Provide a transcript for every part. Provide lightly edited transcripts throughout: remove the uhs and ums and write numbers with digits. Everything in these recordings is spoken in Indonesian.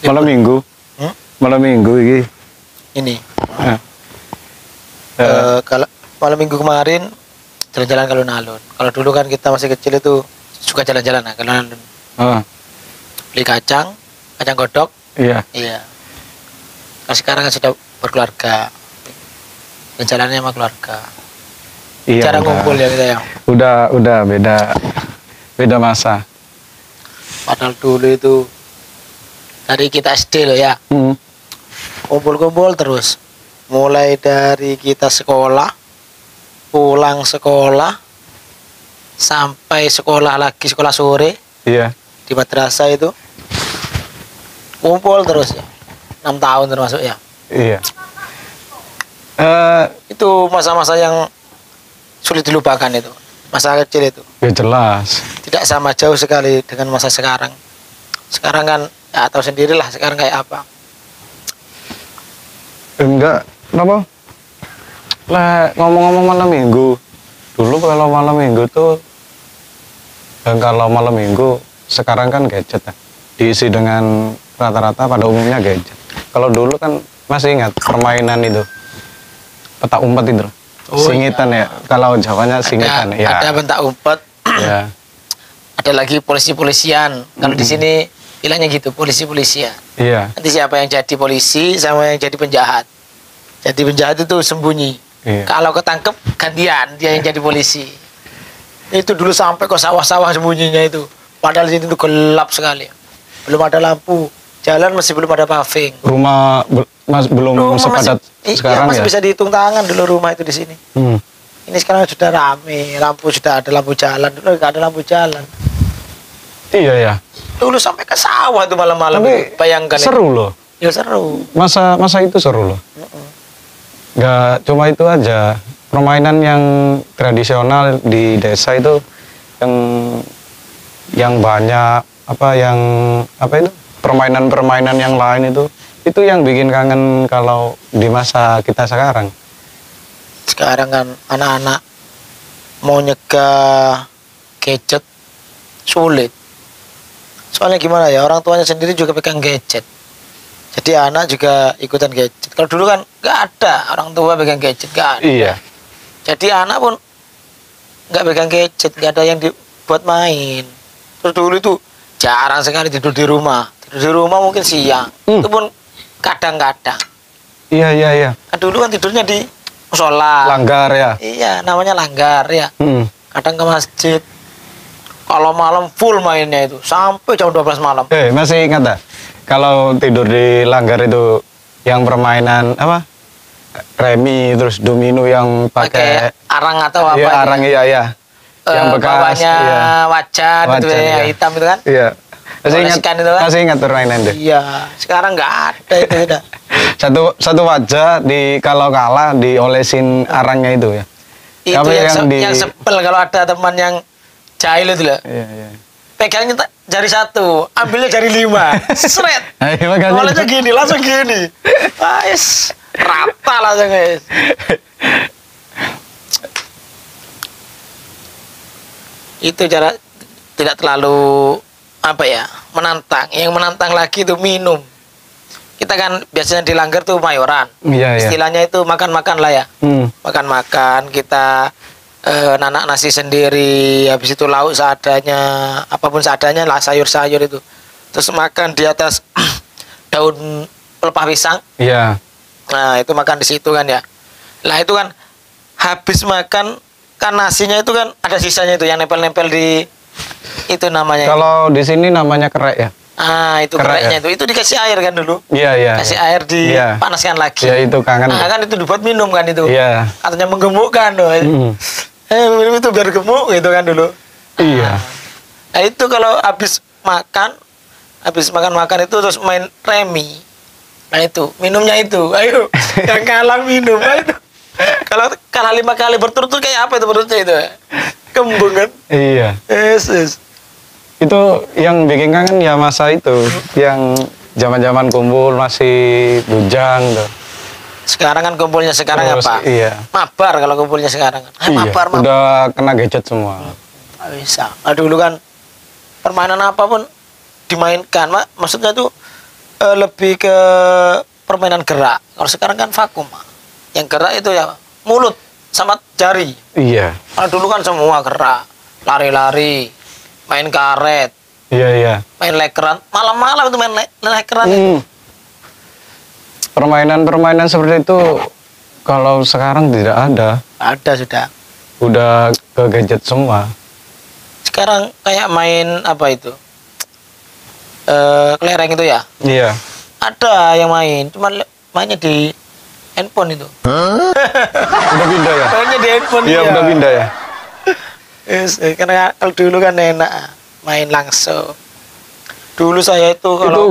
Malam minggu. Malam minggu ini. Kalau malam minggu kemarin jalan-jalan ke alun-alun. Kalau dulu kan kita masih kecil itu suka jalan-jalan ke alun-alun. Beli kacang godok. Iya. Nah, sekarang kan sudah berkeluarga. Dan jalannya sama keluarga. Iya. Cara ngumpul ya kita ya. Udah beda masa. Padahal dulu itu dari kita SD loh ya. Kumpul-kumpul terus. Mulai dari kita sekolah, pulang sekolah, sampai sekolah lagi, sekolah sore. Iya. Di madrasah itu kumpul terus ya. 6 tahun termasuk ya. Iya. Itu masa-masa yang sulit dilupakan itu. Masa kecil itu. Ya jelas. Tidak sama jauh sekali dengan masa sekarang. Sekarang kan ya tahu sendirilah sekarang kayak apa. Enggak, kenapa? Lah ngomong-ngomong malam minggu. Dulu kalau malam minggu tuh kalau malam minggu sekarang kan gadget ya. Diisi dengan rata-rata pada umumnya gadget. Kalau dulu kan masih ingat permainan itu. Petak umpet itu. Singitan ya. Kalau Jawanya singitan ya. Ada bentak umpet. Ya. Ada lagi polisi-polisian. Kalau di sini bilangnya gitu, polisi-polisian. Iya. Nanti siapa yang jadi polisi sama yang jadi penjahat. Jadi penjahat itu sembunyi. Iya. Kalau ketangkep gantian dia yang jadi polisi. Itu dulu sampai ke sawah-sawah sembunyinya itu. Padahal di sini itu gelap sekali. Belum ada lampu. Jalan masih belum ada paving. Rumah belum sepadat sekarang masih ya. bisa dihitung tangan dulu rumah itu di sini. Ini sekarang sudah rame, lampu sudah ada lampu jalan. Dulu nggak ada lampu jalan. Iya ya. Dulu sampai ke sawah tuh malam-malam. Bayangkan. Seru loh. Ya seru. Masa itu seru loh. Nggak cuma itu aja. Permainan yang tradisional di desa itu yang banyak apa itu permainan-permainan yang lain itu yang bikin kangen kalau di masa kita sekarang. Sekarang kan anak-anak mau nyegah gadget sulit. Soalnya gimana ya, orang tuanya sendiri juga pegang gadget. Jadi anak juga ikutan gadget. Kalau dulu kan nggak ada orang tua pegang gadget, nggak ada. Iya. Jadi anak pun nggak pegang gadget, nggak ada yang dibuat main. Terus dulu itu jarang sekali tidur di rumah. Tidur di rumah mungkin siang. Itu pun kadang-kadang. Iya. Kan dulu kan tidurnya di musola. Langgar ya. Iya, namanya langgar ya. Kadang ke masjid. Kalau malam full mainnya itu sampai jam 12 malam. Masih ingat tak? Kalau tidur di langgar itu yang permainan apa? Remi terus domino yang pakai arang atau apa? Iya, arang iya. Yang bekas bawahnya wajan itu ya, hitam itu kan? Iya. Masih ingat permainan itu. Iya, sekarang nggak ada itu sudah. Satu wajah kalau kalah diolesin arangnya itu ya. Itu yang sepel kalau ada teman yang jahil itu loh. Iya. Pegangnya jari 1, ambilnya jari 5. Seret. Olehnya gini, langsung gini. Guys, rata langsung guys. Itu cara tidak terlalu menantang. Yang menantang lagi itu minum. Kita kan biasanya di langgar tuh mayoran. Iya. Istilahnya itu makan-makan lah ya. Makan-makan, kita nanak nasi sendiri, habis itu lauk seadanya, apapun seadanya lah, sayur-sayur itu. Terus makan di atas daun pelepah pisang. Iya. Nah, itu makan di situ kan ya. Lah itu kan habis makan kan nasinya itu kan ada sisanya itu yang nempel-nempel di itu namanya. Kalau di sini namanya kerek ya. Itu kereknya ya? Itu dikasih air kan dulu. Iya. Kasih air dipanaskan lagi. Iya, itu kangen. Nah, kan itu dibuat minum kan itu. Iya. Katanya menggemukkan loh. Minum itu biar gemuk gitu kan dulu. Iya. Nah, itu kalau habis makan itu terus main remi. Nah, itu minumnya itu. Ayo, yang kalah minum. Nah, itu. Kalau kalah 5 kali berturut-turut kayak apa itu perutnya itu? Kembung kan? Iya. Yes. Itu yang bikin kangen ya masa itu, yang zaman-zaman kumpul masih bujang tuh. Sekarang kan kumpulnya sekarang terus, apa? Iya. Mabar kalau kumpulnya sekarang. Mabar. Udah kena gadget semua. Nggak bisa. Dulu kan permainan apapun dimainkan, maksudnya tuh lebih ke permainan gerak. Kalau sekarang kan vakum. Yang gerak itu ya mulut sama jari. Iya. Kalau dulu kan semua gerak, lari-lari, main karet, Iya, iya. main lekeran. Malam-malam itu main lekeran. Permainan-permainan seperti itu kalau sekarang tidak ada. Ada sudah. Udah ke gadget semua. Sekarang kayak main apa itu? Kelereng itu ya. Iya. Ada yang main, cuman mainnya di handphone itu. Udah pindah ya? Mainnya di handphone. Iya, ya. udah pindah ya. Yes, karena kalau dulu kan enak main langsung. Dulu saya itu Itu kalau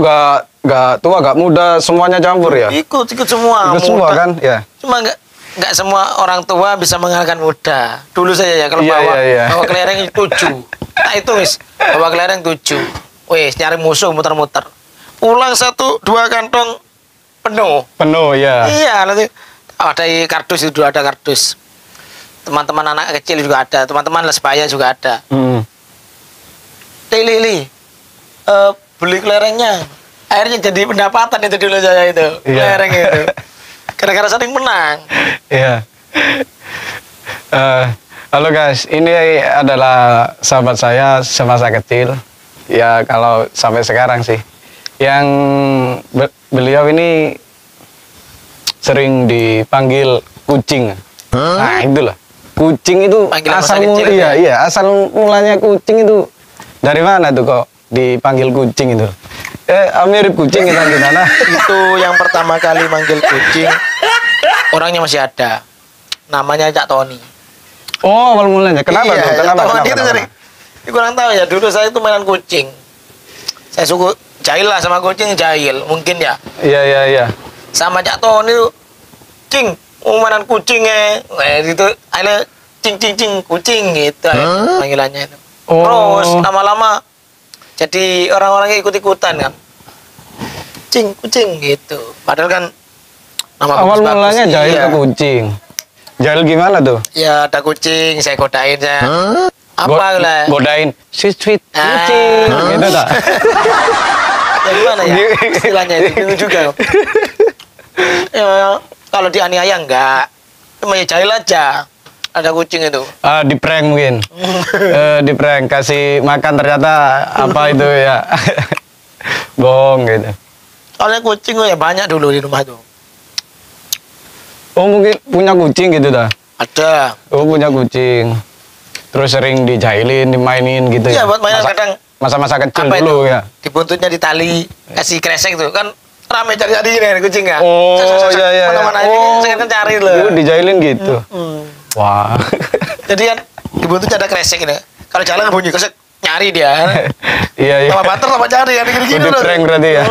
nggak tua, nggak muda, semuanya campur ya? ikut semua. Ikut semua muda. kan? Ya. Cuma nggak semua orang tua bisa mengalahkan muda. Dulu saya ya kalau Iya, bawa iya. bawa kelereng 7. Nah itu wis bawa kelereng 7. Wis nyari musuh muter-muter. Pulang 1-2 kantong penuh. Penuh ya. Iya, nanti ada kardus itu ada kardus. Teman-teman anak kecil juga ada, teman-teman lesbaya juga ada. Hmm. Lili, beli kelerengnya. Akhirnya jadi pendapatan itu dulu saya itu, Iya. kelereng itu. Gara-gara sering menang. Iya. Halo guys, ini adalah sahabat saya semasa kecil. Ya kalau sampai sekarang sih. Yang beliau ini sering dipanggil kucing. Nah itulah. Kucing itu Panggilan masa asal kecil itu iya ya? iya asal mulanya kucing itu dari mana tuh kok dipanggil kucing itu? Mirip kucing kita gimana? Itu yang pertama kali manggil kucing, orangnya masih ada. Namanya Cak Tony. Oh awal mulanya. Kenapa Iya, tuh? Cak Kenapa? Tony Kenapa? itu Kenapa? sering. Ini kurang tahu ya, dulu saya itu mainan kucing. Saya suka jahil lah sama kucing, jahil. Mungkin ya. Iya iya iya. Sama Cak Tony itu, cing, mainan kucingnya. Gitu, akhirnya cing kucing gitu panggilannya itu. Oh. Terus lama-lama jadi orang-orangnya ikut-ikutan kan. Kucing gitu. Padahal kan nama Awal bagus-bagus. mulanya jahil Iya. ke kucing. Jahil gimana tuh? Ya ada kucing, saya godain saya. Apa lah? Godain sweet Ah. kucing gitu tak? Ya gimana ya? Istilahnya itu bingung juga. Ya, kalau dianiaya enggak. Cuma ya jahil aja. Ada kucing itu. Di prank mungkin. Di prank kasih makan ternyata apa itu ya. Bohong gitu. Soalnya kucing ya banyak dulu di rumah tuh. Oh mungkin punya kucing gitu dah. Ada. Oh punya kucing. Terus sering dijailin, dimainin gitu Iya ya. buat mainan kadang Masa-masa kecil apa dulu itu? ya. Di buntutnya ditali, kasih kresek tuh kan rame cari-cari nih kucing kan. Oh Sak, iya iya. Mana-mana aja saya kan cari loh. Dijailin gitu. Wah. Jadi kan di buntutnya ada kresek ini. Kalau jalan bunyi kresek nyari dia. Iya iya. Sama bater sama cari kan gini-gini Udah loh. prank berarti ya.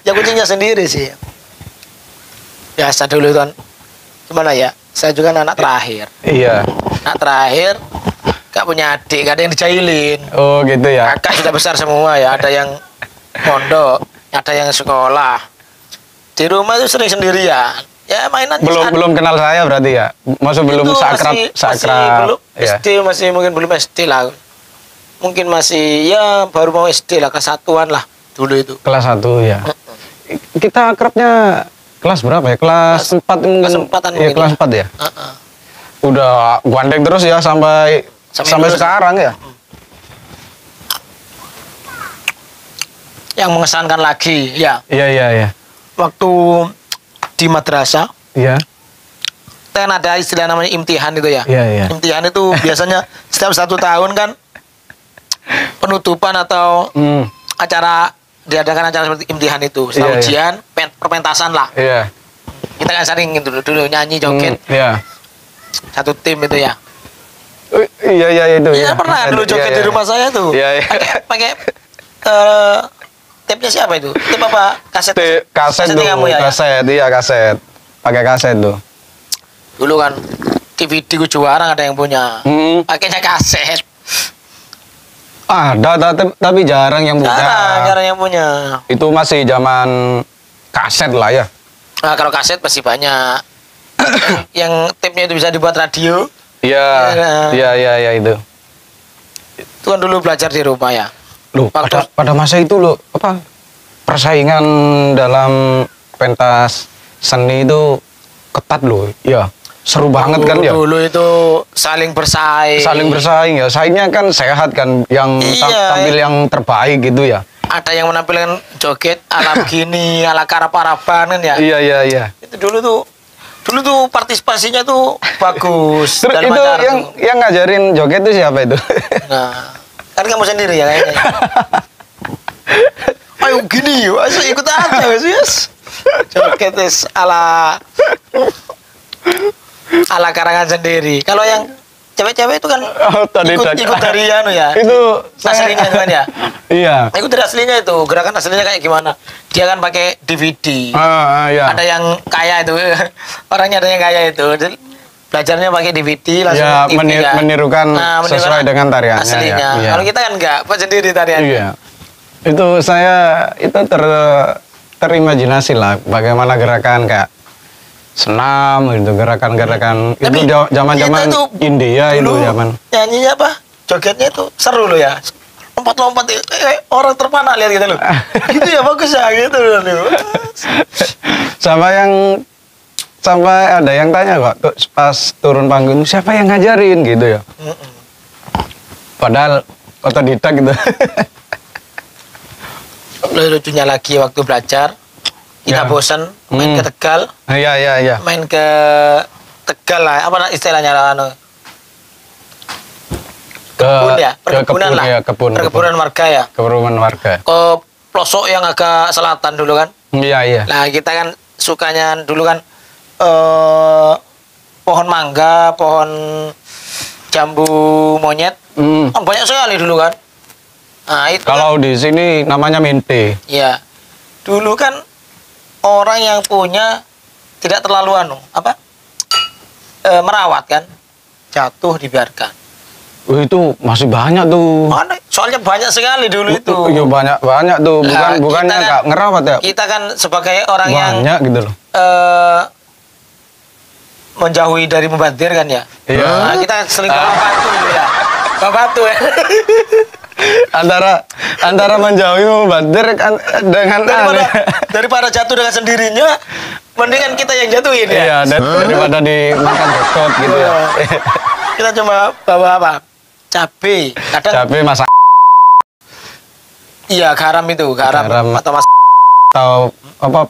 Ya kucingnya sendiri sih. Biasa dulu kan. Gimana ya? Saya juga anak terakhir. Iya. Anak terakhir gak punya adik, gak ada yang dijailin. Oh gitu ya. Kakak sudah besar semua ya, ada yang pondok, ada yang sekolah. Di rumah itu sering sendirian. Ya mainan Belum kenal saya berarti ya. Maksud belum itu sakrab masih belum ya. SD, masih mungkin belum SD lah. Mungkin masih ya baru mau SD lah, kelas 1-an lah dulu itu. Kelas 1 ya. Kita akrabnya kelas berapa ya? Kelas 4 mungkin. Kelas 4-an Iya, mungkin kelas ya. 4 ya. Heeh. Udah gandeng terus ya sampai Sampai lulus. sekarang ya. Yang mengesankan lagi ya, Iya iya iya. waktu di madrasah Iya. kan ada istilah namanya imtihan itu ya. Iya iya. Imtihan itu biasanya setiap 1 tahun kan penutupan atau Hmm, acara diadakan acara seperti imtihan itu. Setelah Iya, iya. ujian, perpentasan lah. iya. Kita kan sering gitu dulu nyanyi joget Iya. satu tim itu ya. Iya iya itu. Iya pernah dulu joget di rumah saya tuh. Iya, iya. Pakai tape-nya siapa itu? Tape apa? Kaset. Kaset tuh, Kasetnya kamu ya. kaset, iya kaset. Pakai kaset tuh. Dulu kan DVD ku jarang ada yang punya. Hmm. Pakainya kaset. Ada tapi jarang yang punya. Jarang yang punya. Itu masih zaman kaset lah ya. Nah, kalau kaset pasti banyak. Yang tape-nya itu bisa dibuat radio. Iya, Iya. iya itu. Itu kan dulu belajar di rumah ya. Loh, Faktor- pada masa itu loh, apa persaingan dalam pentas seni itu ketat loh. Ya, seru banget kan ya. Dulu itu saling bersaing. Saling bersaing ya. Saingnya kan sehat kan, yang Iya, tampil yang terbaik gitu ya. Ada yang menampilkan joget ala begini, ala karap-karapan kan ya. Iya, iya, iya. Itu dulu tuh partisipasinya tuh bagus. Terus dalam itu acara yang tuh. yang ngajarin joget itu siapa itu? Nah, kan kamu sendiri ya kayaknya. Ayo gini, yuk, ayo ikut aja guys. Joget tes ala karangan sendiri. Kalau yang cewek-cewek itu kan ikut dari anu ya. Itu aslinya kan ya. Iya. Ikut dari aslinya itu, gerakan aslinya kayak gimana? Dia kan pakai DVD. Iya. Ada yang kaya itu, orangnya ada yang kaya itu. Jadi, belajarnya pakai DVD langsung Ya, TV, kan? menirukan sesuai dengan tariannya. aslinya. Ya. Iya. Kalau kita kan enggak, buat sendiri tariannya. Iya. Itu saya itu terimajinasi lah bagaimana gerakan kayak senam gitu, gerakan-gerakan Tapi itu zaman-zaman kita itu India itu dulu zaman. nyanyinya apa? Jogetnya itu seru loh ya. Lompat-lompat orang terpana lihat gitu loh. Gitu ya bagus ya gitu loh. Sampai ada yang tanya kok pas turun panggung siapa yang ngajarin gitu ya. Padahal otodidak gitu. Lucunya lagi waktu belajar kita Ya. bosan main ke Tegal, Iya, iya, iya. main ke Tegal lah, apa istilahnya anu? Kebun ya, perkebunan lah. Ya, Perkebunan warga ya. Kebunan warga. Ke pelosok yang agak selatan dulu kan. Iya, iya. Nah, kita kan sukanya dulu kan pohon mangga, pohon jambu monyet. Kan banyak sekali dulu kan. Nah, itu Kalau di sini namanya mente. ya. Dulu kan orang yang punya tidak terlalu merawat kan. Jatuh dibiarkan. Itu masih banyak tuh. Mana? Soalnya banyak sekali dulu itu. Iya banyak tuh. Nah, Bukannya kita kan- nggak ngerawat ya. Kita kan sebagai orang yang Banyak gitu loh. menjauhi dari membazir kan ya. Iya. Nah, kita sering bawa batu dulu ya. Bawa batu ya. antara menjauhi membandir kan dengan daripada jatuh dengan sendirinya, mendingan kita yang jatuhin ya. Iya, daripada dimakan bokot gitu ya. Kita cuma bawa apa? Cabe. Kadang Cabai masak iya garam itu, garam Garam. atau atau apa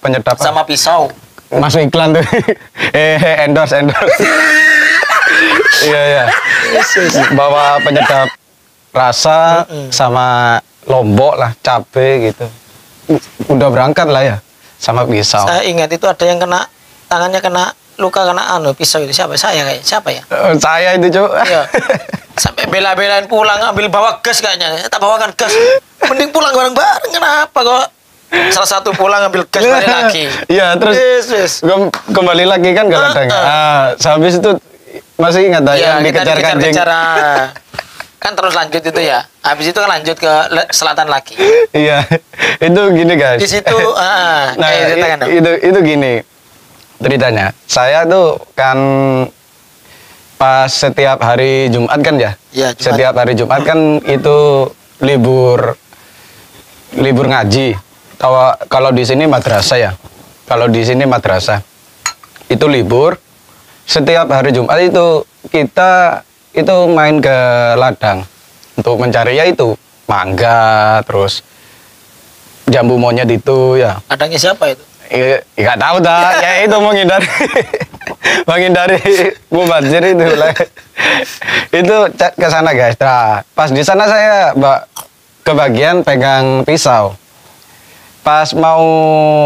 penyedap sama pisau. masuk iklan tuh. Endorse. Iya, iya. Bawa penyedap rasa sama lombok lah, cabe gitu. Udah berangkat lah ya sama pisau. Saya ingat itu ada yang tangannya kena luka kena pisau itu siapa? Siapa ya? Saya itu, Cuk. Iya. Sampai bela-belain pulang ambil bawa gas kayaknya. Tak bawakan gas. Mending pulang bareng-bareng. Kenapa kok? Salah satu pulang ambil gas balik lagi. Iya, terus Yes. kembali lagi kan ke ladang. Habis itu masih ingat Iya, yang kita dikejar kanjeng. dikejar-kejar. Kan terus lanjut itu ya. Habis itu kan lanjut ke selatan lagi. Iya, itu gini guys. Di situ, Nah, ceritakan dong. itu gini ceritanya. Saya tuh kan pas setiap hari Jumat kan ya. Iya, Jumat. Setiap hari Jumat kan itu libur ngaji. Kalau di sini madrasah ya. Kalau di sini madrasah itu libur. Setiap hari Jumat itu kita itu main ke ladang untuk mencari ya itu mangga, terus jambu monyet itu ya. Ladangnya siapa itu? Nggak tahu dah. Ya itu menghindari mubazir itu lah. Itu ke sana guys. Nah, pas di sana saya kebagian pegang pisau. Pas mau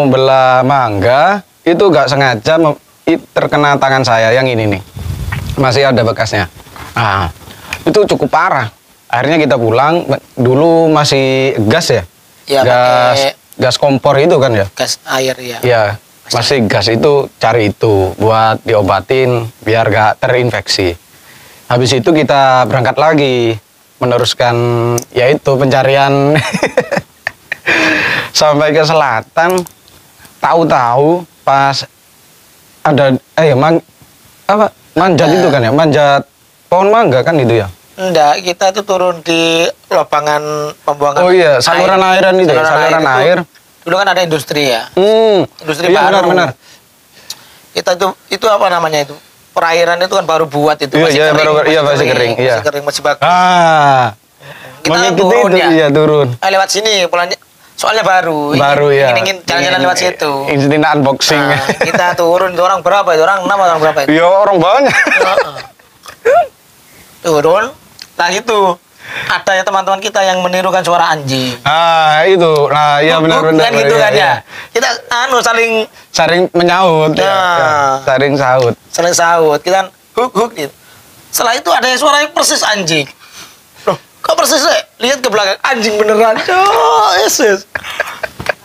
belah mangga itu nggak sengaja terkena tangan saya yang ini nih. Masih ada bekasnya. Nah, itu cukup parah. Akhirnya kita pulang. Dulu masih gas ya. Ya, Gas kompor itu kan ya. gas air ya. Ya, masih gas itu cari itu buat diobatin biar gak terinfeksi. Habis itu kita berangkat lagi meneruskan yaitu pencarian sampai ke selatan. Tahu-tahu pas ada manjat itu kan ya, manjat pohon mangga kan itu ya. Enggak, kita itu turun di lobangan pembuangan. Oh iya, saluran airan itu, saluran itu, air. Dulu kan ada industri ya. Industri iya, baru. benar. Kita itu apa namanya itu? Perairan itu kan baru buat itu. Iya, masih kering. Iya. Masih kering, masih bagus. Kita mengikuti turun itu, ya. Iya, turun. Lewat sini, pulangnya soalnya baru. Baru ya. Ingin jalan-jalan lewat situ. Insting unboxing. Nah, kita turun, itu orang berapa itu? Orang 6 atau orang berapa itu? Iya, orang banyak. Turun, nah itu ada ya teman-teman kita yang menirukan suara anjing. Itu. Nah, iya benar-benar. Kan gitu kan iya. ya. Kita saling menyaut ya. Saling saut. saling saut, kita huk gitu. Setelah itu ada suara yang persis anjing. Loh, kok persis deh? Lihat ke belakang, anjing beneran. Yesus.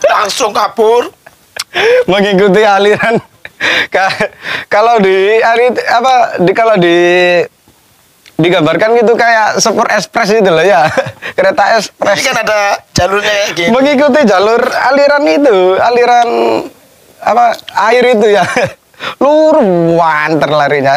Langsung kabur. Mengikuti aliran. Kalau kalau digambarkan gitu kayak Super Express itu loh ya. Kereta ekspres. Ini kan ada jalurnya kayak gini. Mengikuti jalur aliran air itu ya. Lurus wanter larinya.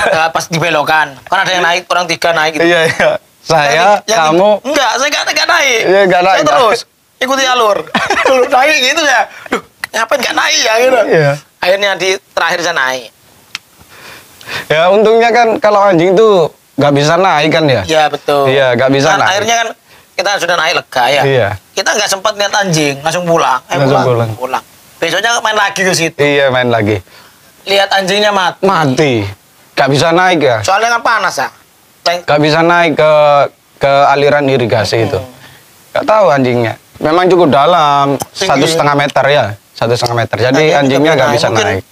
Nah, pas dibelokan, kan ada yang naik, orang 3 naik gitu. Iya. Saya, kamu. Enggak, saya enggak naik. Iya, enggak naik. Saya terus ikuti alur. Dulu naik gitu ya. Duh, ngapain enggak naik ya gitu. Iya. Akhirnya di terakhir saya naik. Ya untungnya kan kalau anjing tuh nggak bisa naik kan ya. Iya, betul. Iya, nggak bisa naik. Akhirnya kan kita sudah naik lega ya. Iya. Kita nggak sempat lihat anjing, langsung pulang. Pulang. Besoknya main lagi ke situ. Iya, main lagi. Lihat anjingnya mati. Mati. Nggak bisa naik ya. Soalnya kan panas ya. Nggak bisa naik ke aliran irigasi itu. Nggak tahu anjingnya. Memang cukup dalam, 1,5 meter ya. 1,5 meter. Jadi anjingnya nggak bisa naik.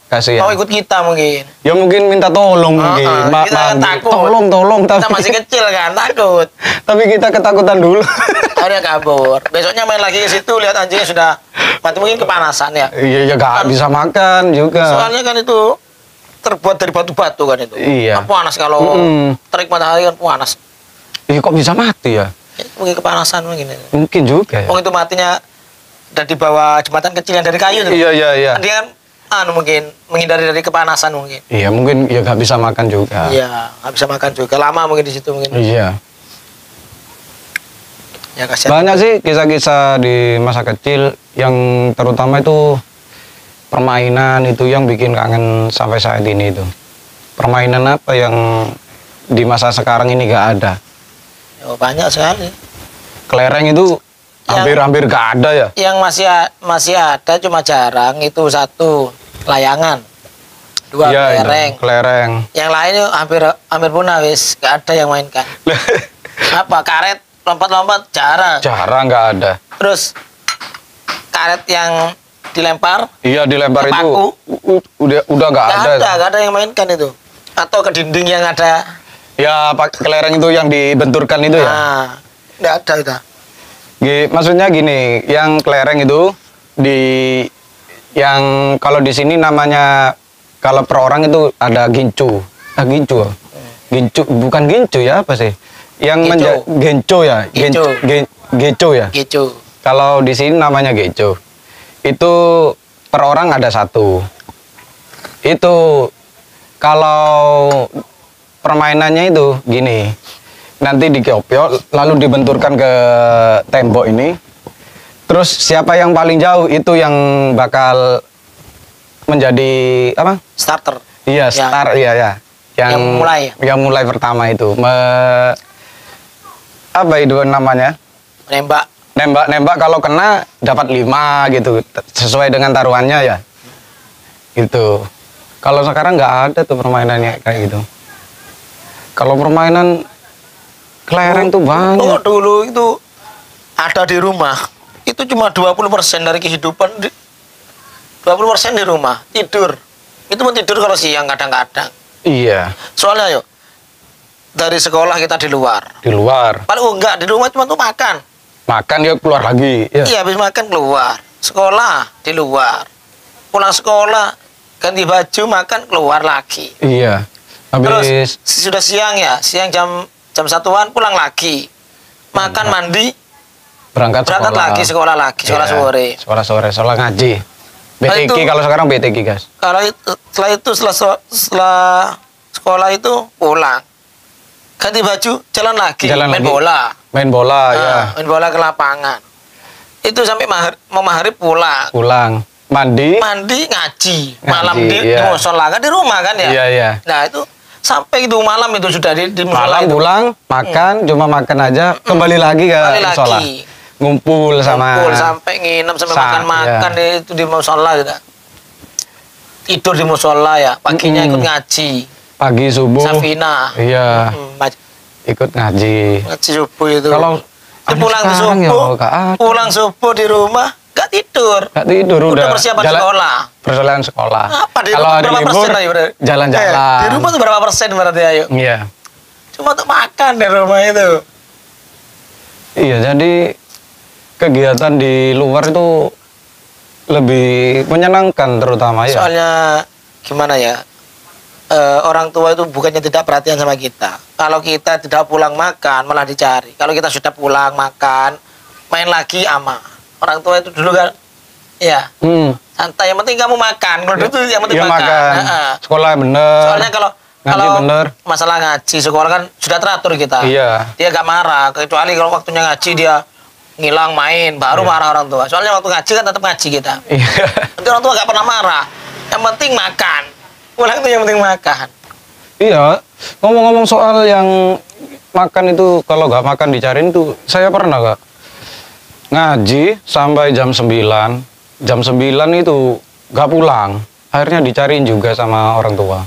Kasihan. Mau ikut kita mungkin. Ya mungkin minta tolong mungkin. Kita kan takut. Tolong Kita masih kecil kan, takut. Tapi kita ketakutan dulu. Akhirnya kabur. Besoknya main lagi ke situ, lihat anjingnya sudah mati, mungkin kepanasan ya. Iya, nggak bisa makan juga. Soalnya kan itu terbuat dari batu-batu kan itu. Iya. Kan panas kalau terik matahari kan panas. Iya, kok bisa mati ya? Mungkin kepanasan mungkin. Mungkin juga ya. Itu matinya udah di bawah jembatan kecil yang dari kayu tuh. Iya. Dia kan mungkin menghindari dari kepanasan mungkin. Iya, mungkin ya nggak bisa makan juga. Iya, nggak bisa makan juga. Lama mungkin di situ mungkin. Iya. Ya kasihan. Banyak sih kisah-kisah di masa kecil yang terutama itu permainan itu yang bikin kangen sampai saat ini itu. Permainan apa yang di masa sekarang ini nggak ada? Oh, banyak sekali. Kelereng itu hampir nggak ada ya? Yang masih ada cuma jarang itu 1 layangan, 2 Iya, kelereng. Kelereng. Yang lain itu hampir punah wis, nggak ada yang mainkan. Apa karet lompat-lompat jarang. Jarang nggak ada. Terus karet yang dilempar. Iya, dilempar itu udah nggak ada. Nggak ada yang mainkan itu. Atau ke dinding yang ada. Ya, kelereng itu yang dibenturkan itu ya. Nah, nggak ada itu. Maksudnya gini, yang kelereng itu yang kalau di sini namanya kalau per orang itu ada gincu. Gincu. Gincu bukan gincu ya, apa sih? Yang genco ya. Geco ya. Geco. Kalau di sini namanya geco. Itu per orang ada 1. Itu kalau permainannya itu gini. Nanti dikeopyo lalu dibenturkan ke tembok ini. Terus siapa yang paling jauh itu yang bakal menjadi apa? Starter. Iya, start ya. Yang mulai pertama itu. Apa itu namanya? Nembak kalau kena dapat 5 gitu. Sesuai dengan taruhannya ya. Gitu. Kalau sekarang nggak ada tuh permainannya kayak gitu. Kalau permainan kelereng tuh banyak. Dulu itu ada di rumah. Itu cuma 20% dari kehidupan. 20% di rumah. Tidur. Itu pun tidur kalau siang kadang-kadang. Iya. Soalnya dari sekolah kita di luar. Di luar. Paling enggak, di rumah cuma tuh makan. Makan ya keluar lagi. Ya. Iya, habis makan keluar. Sekolah di luar. Pulang sekolah, ganti baju, makan, keluar lagi. Iya. Habis. Terus sudah siang ya. Siang jam 1-an pulang lagi, makan, mandi, berangkat lagi sekolah sore. Sekolah ngaji. BTG kalau sekarang BTG guys. Kalau setelah sekolah itu pulang, ganti baju, jalan lagi, Jalan main lagi. bola. Main bola ya. Main bola ke lapangan. Itu sampai mau maghrib pulang. Pulang. Mandi. Mandi ngaji. Malam di iya. musola kan di rumah kan ya. Iya, iya. Nah itu sampai itu malam itu sudah di musola Malam itu. pulang, makan, cuma makan aja, kembali lagi ke Kembali musola. lagi. Ngumpul sama Kumpul sampai nginep sampai makan-makan itu di musola gitu. Tidur di musola ya, paginya ikut ngaji. pagi subuh. Safina. Iya. Ikut ngaji. Ngaji subuh itu. Kalau pulang sekarang ya, subuh, nggak ada. pulang subuh di rumah gak tidur. Gak tidur udah. Persiapan sekolah. Persoalan sekolah. Apa di Kalau rumah hari berapa libur, persen ayo? jalan-jalan. Di rumah tuh berapa persen berarti ayo? Iya. Cuma untuk makan di rumah itu. Iya, jadi kegiatan di luar itu lebih menyenangkan terutama ya. Soalnya gimana ya? Orang tua itu bukannya tidak perhatian sama kita. Kalau kita tidak pulang makan malah dicari. Kalau kita sudah pulang makan, main lagi aman. Orang tua itu dulu kan, ya santai. Yang penting kamu makan. Kalau dulu itu yang penting Iya, makan. Sekolah bener. Soalnya kalau Ngaji bener. masalah ngaji sekolah kan sudah teratur kita. Iya. Dia gak marah. Kecuali kalau waktunya ngaji dia ngilang main, baru marah orang tua. Soalnya waktu ngaji kan tetap ngaji kita. Iya. Nanti orang tua gak pernah marah. Yang penting makan. Pulang itu yang penting makan. Iya. Ngomong-ngomong soal yang makan itu, kalau nggak makan dicariin tuh, saya pernah gak ngaji sampai jam 9. Jam 9 itu nggak pulang. Akhirnya dicariin juga sama orang tua.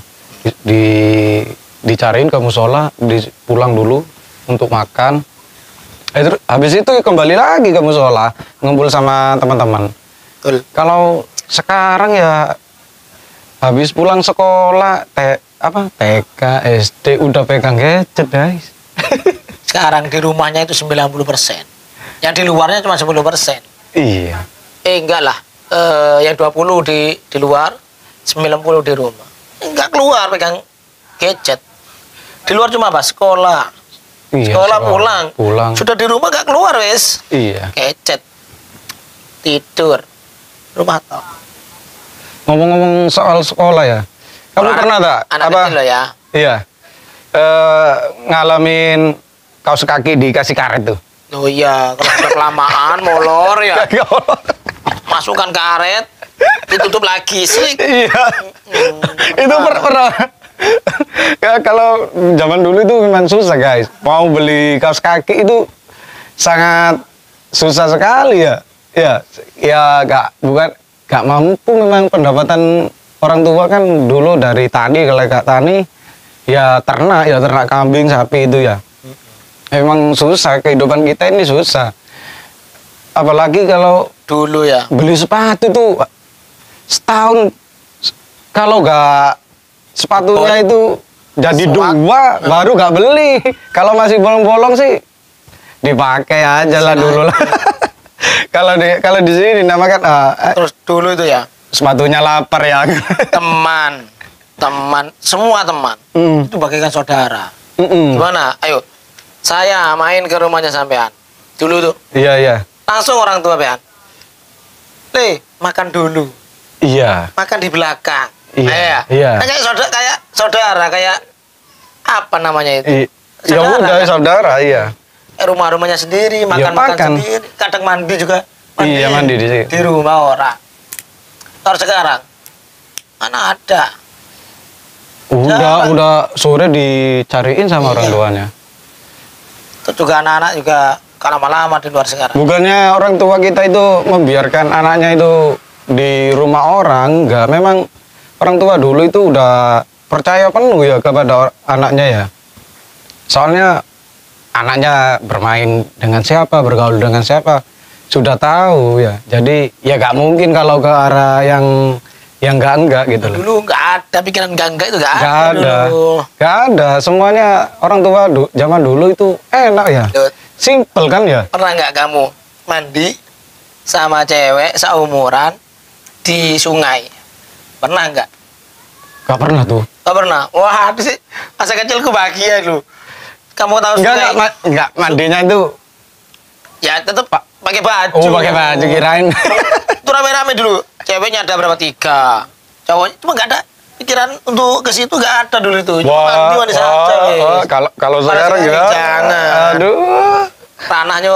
Dicariin ke musola, pulang dulu untuk makan. Habis itu kembali lagi ke musola, ngumpul sama teman-teman. Betul. Kalau sekarang ya habis pulang sekolah, TK, SD udah pegang gadget, guys. Sekarang di rumahnya itu 90%. Yang di luarnya cuma 10%. Iya. Enggak lah. Yang 20 di luar, 90 di rumah. Enggak keluar pegang gadget. Di luar cuma apa? Sekolah. Iya, Sekolah pulang. Sudah di rumah gak keluar wes. Iya. Gadget. Tidur. Rumah toh. Ngomong-ngomong soal sekolah ya. Kamu pernah tak anak kecil loh ya. Iya. Ngalamin kaos kaki dikasih karet tuh. Oh iya, kalau sudah kelamaan molor ya. Masukkan karet, ditutup lagi sih. Iya. Itu pernah. Ya, kalau zaman dulu itu memang susah, guys. Mau beli kaos kaki itu sangat susah sekali ya. Ya gak mampu, memang pendapatan orang tua kan dulu dari tani, kalau gak tani ya ternak kambing, sapi itu ya. Memang susah, kehidupan kita ini susah. Apalagi kalau Dulu ya. beli sepatu tuh setahun, kalau gak sepatunya itu jadi dua baru gak beli. Kalau masih bolong-bolong sih dipakai aja lah dulu lah. Kalau di sini dinamakan Terus dulu itu ya, sepatunya lapar ya. teman, semua teman itu bagaikan saudara. Gimana? Ayo, saya main ke rumahnya sampean. Dulu tuh, Iya. langsung orang tua pean. Makan dulu. Iya. Makan di belakang. Iya, Nah, iya. Kayak saudara, kayak apa namanya itu? Ya udah kan? saudara, iya. Rumah-rumahnya sendiri, makan makan. sendiri, kadang mandi juga. Iya, mandi di situ. Di rumah orang. Kalau sekarang mana ada? Udah sore dicariin sama orang tuanya. Itu juga anak-anak juga kalau lama-lama di luar sekarang. Bukannya orang tua kita itu membiarkan anaknya itu di rumah orang, enggak. Memang orang tua dulu itu udah percaya penuh ya kepada anaknya ya. Soalnya anaknya bermain dengan siapa, bergaul dengan siapa, sudah tahu ya. Jadi ya nggak mungkin kalau ke arah yang enggak gitu loh. Dulu nggak ada pikiran enggak itu nggak Nggak ada. ada. Dulu. Nggak ada. Semuanya orang tua zaman dulu itu enak ya. Dut, Simple kan ya. pernah nggak kamu mandi sama cewek seumuran di sungai? Pernah nggak? Nggak pernah tuh. Nggak pernah. Wah, itu sih masa kecilku bahagia lu. Kamu tahu sungai? Enggak, mandinya itu. Ya tetap pakai baju. Oh, pakai baju kirain. Itu rame-rame dulu. Ceweknya ada berapa? 3. Cowoknya cuma nggak ada pikiran untuk ke situ gak ada dulu itu. Cuma Wah, mandi saja. guys. kalau sekarang ya. Jangan. Aduh.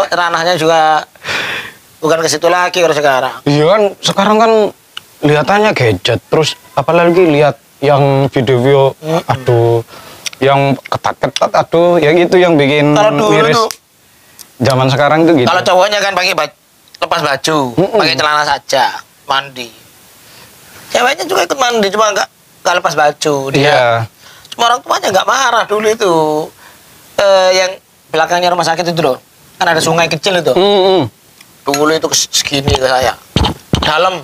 Ranahnya juga bukan ke situ lagi kalau sekarang. Iya kan, sekarang kan lihatannya gadget, terus apalagi lihat yang video-video, aduh, yang ketat-ketat, aduh, yang itu yang bikin Kalau dulu miris. tuh, Zaman sekarang tuh gitu. kalau cowoknya kan pakai lepas baju, pakai celana saja, mandi. Ceweknya juga ikut mandi, cuma nggak lepas baju. Dia, Iya. cuma orang tuanya nggak marah dulu itu. Yang belakangnya rumah sakit itu loh, kan ada sungai kecil itu. Dulu itu segini ke saya, dalam.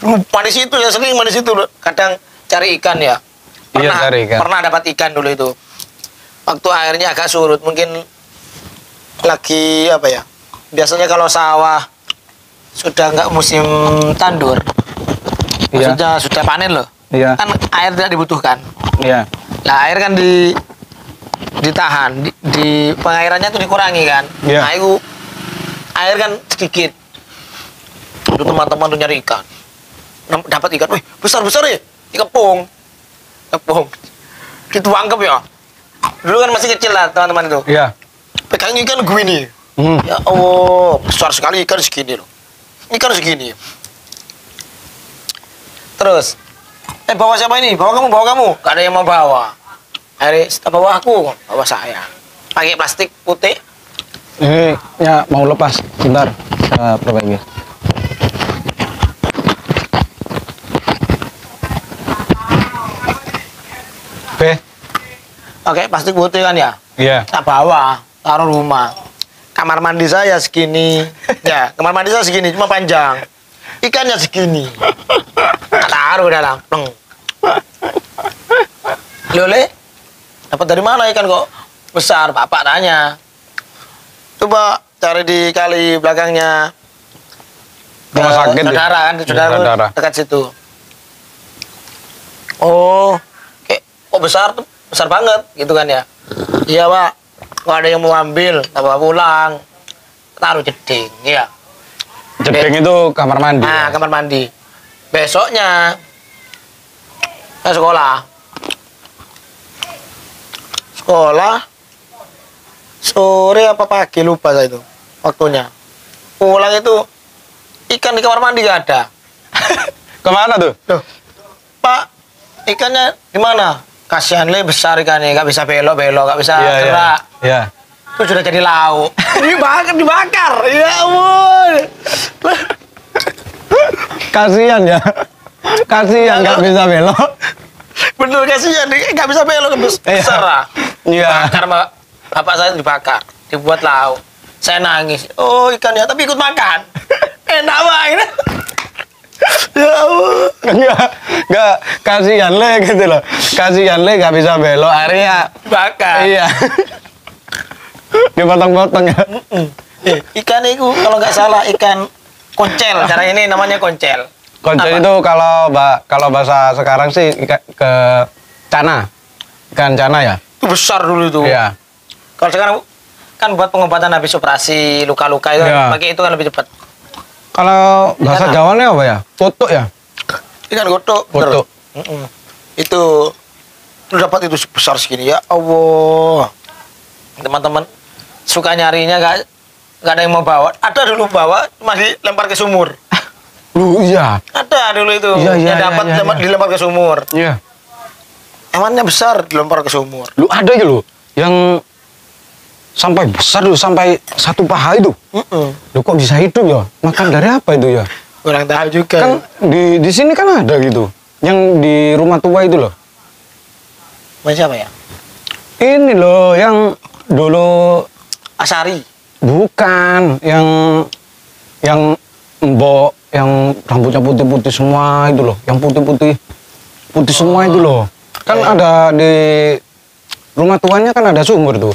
Mandi situ ya, sering mandi situ. Kadang cari ikan ya. Iya, cari ikan. Pernah dapat ikan dulu itu. Waktu airnya agak surut, mungkin lagi apa ya? Biasanya kalau sawah sudah nggak musim tandur, Iya. maksudnya sudah panen loh. Iya. Kan air tidak dibutuhkan. Iya. Nah air kan ditahan, di pengairannya itu dikurangi kan. Iya. Nah itu air kan sedikit. Itu teman-teman tuh nyari ikan. Dapat ikan, wih besar-besar ya, dikepung, dituangkep ya. Dulu kan masih kecil lah teman-teman itu. Iya. Pegang ikan gue ini, Hmm. ya Allah besar sekali ikan segini loh, ikan segini. Terus, bawa siapa ini? Bawa kamu, gak ada yang mau bawa. Akhirnya bawa aku, bawa saya. Pakai plastik putih. Ini ya mau lepas, bentar, saya perbaiki. Oke. Pakai plastik putih kan ya. Iya. Saya bawa, taruh rumah. Kamar mandi saya segini. Ya, kamar mandi saya segini, cuma panjang. Ikannya segini. Taruh dalam. Pleng. Lole, dapat dari mana ikan kok besar? Bapak tanya. Coba cari di kali belakangnya. Rumah sakit ya? Saudara kan, saudara Saudara. dekat situ. Oh, kok besar tuh, besar banget gitu kan ya. Iya pak, kalau ada yang mau ambil, bawa pulang, taruh jeding, iya. Jeding itu kamar mandi. Nah, kamar mandi. Besoknya, saya sekolah. Sore apa pagi, lupa saya itu, waktunya. Pulang itu, ikan di kamar mandi gak ada. Kemana tuh? Loh, Pak, ikannya di mana? Kasihan le besar ikannya, nggak bisa belok-belok, nggak bisa Iya. gerak. Iya. Itu sudah jadi lauk. dibakar. Ya ampun. Kasihan ya. Kasihan nggak bisa belok. Bener kasihan, nggak bisa belok besar lah. Iya. Bakar bapak saya dibakar, dibuat lauk. Saya nangis. Oh ikannya, tapi ikut makan. Enak banget. Ya Allah. Enggak, kasihan le gitu loh. Kasihan le nggak bisa belok, akhirnya Bakar. iya. Dipotong-potong ya. Ikan itu kalau nggak salah ikan koncel. Cara ini namanya koncel. Koncel Apa? itu kalau bahasa sekarang sih ke cana. Ikan cana ya? Itu besar dulu itu. Iya. Kalau sekarang kan buat pengobatan habis operasi luka-luka itu Iya. pakai itu kan lebih cepat. Kalau bahasa Ikan apa? Jawanya apa ya? Foto ya? Ikan godok. Foto. Itu lu dapat itu besar segini ya Allah. Teman-teman suka nyarinya gak ada yang mau bawa. Ada dulu bawa cuma dilempar ke sumur. Lu iya. Ada dulu itu. Iya, iya, yang dapat iya, iya. dilempar ke sumur. Iya. Hewannya besar dilempar ke sumur. Lu ada ya lu yang sampai besar lu sampai satu paha itu. Lu kok bisa hidup ya? Makan dari apa itu ya? Kurang tahu juga. Kan di sini kan ada gitu. Yang di rumah tua itu loh. Macam siapa ya? Ini loh yang dulu Asari. bukan yang mbok yang rambutnya putih-putih semua itu loh, yang putih-putih semua itu loh. Kan ada di rumah tuanya kan ada sumur tuh.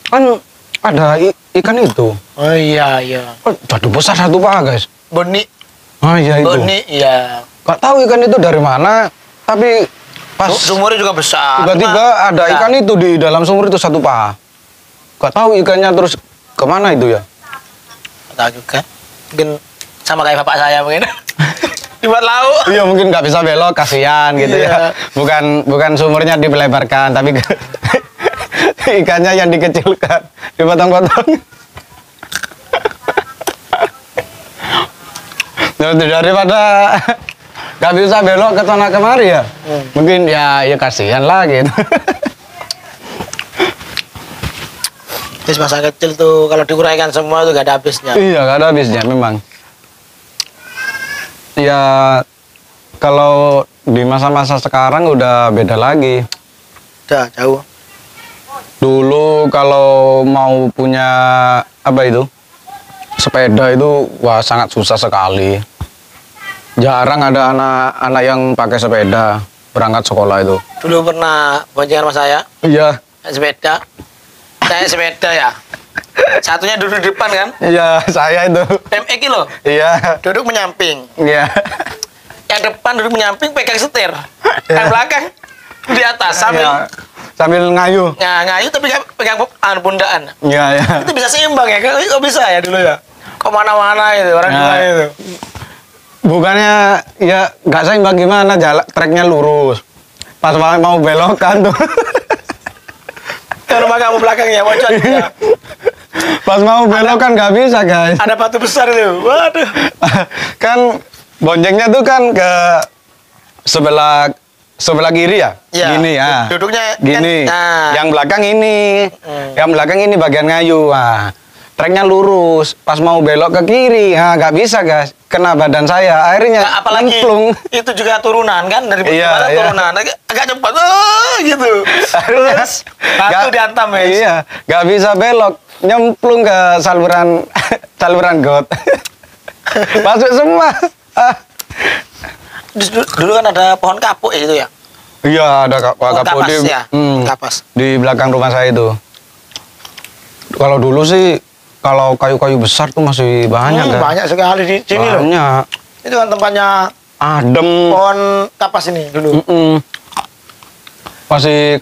Kan ada ikan itu. Oh iya iya. Oh, jadi besar satu paha, guys. Boni. Ah iya itu. Boni iya. Gak tahu ikan itu dari mana, tapi pas Sumurnya juga besar. tiba-tiba ada Nah, ikan itu di dalam sumur itu satu paha. Gak tahu ikannya terus kemana itu ya. nggak tahu juga. Mungkin sama kayak bapak saya mungkin. Dibuat lauk. Iya mungkin nggak bisa belok, kasihan gitu Iya. ya. Bukan sumurnya dilebarkan, tapi ikannya yang dikecilkan, dipotong-potong. Daripada nggak bisa belok ke sana kemari ya, mungkin ya kasihan lah gitu. Terus masa kecil tuh kalau diuraikan semua tuh gak ada habisnya. Iya, nggak ada habisnya memang. Ya kalau di masa-masa sekarang udah beda lagi. Udah jauh. Dulu kalau mau punya apa itu sepeda itu wah sangat susah sekali. Jarang ada anak-anak yang pakai sepeda berangkat sekolah itu. Dulu pernah boncengan sama saya, Iya, naik sepeda. Saya sepeda ya. Satunya duduk di depan kan, iya saya itu. BMX loh, Iya, duduk menyamping. iya. Yang depan duduk menyamping pegang setir. Yang belakang di atas sambil Iya. Sambil ngayu. ngayu tapi pegang pundaan. Iya, iya. Itu bisa seimbang ya? Kok bisa ya dulu ya? Kok mana-mana itu orang tua Ya. itu. Bukannya ya nggak seimbang gimana, jalan treknya lurus. Pas mau belokan tuh. Rumah kamu belakangnya pojok ya. Pas mau belokan nggak bisa guys. Ada batu besar itu. Waduh. Kan boncengnya tuh kan ke sebelah kiri ya, Iya, gini ya, duduknya kan, gini, nah. yang belakang ini, Hmm. yang belakang ini bagian ngayu, treknya lurus, pas mau belok ke kiri, nggak bisa guys, kena badan saya, akhirnya Nah, apalagi nyemplung. itu juga turunan kan dari Iya, bagaimana iya. turunan agak cepat gitu. Akhirnya Terus batu nggak- dihantam ya. Iya, nggak bisa belok, nyemplung ke saluran saluran got, masuk semua. Dulu kan ada pohon kapuk ya itu ya. Iya, ada Pohon kapuk kapas di, ya. hmm, Kapas. di belakang rumah saya itu. Kalau dulu sih, kalau kayu-kayu besar tuh masih banyak kan? Banyak sekali di sini loh. Banyak. Itu kan tempatnya Adem. pohon kapas ini dulu. Mm-mm. Masih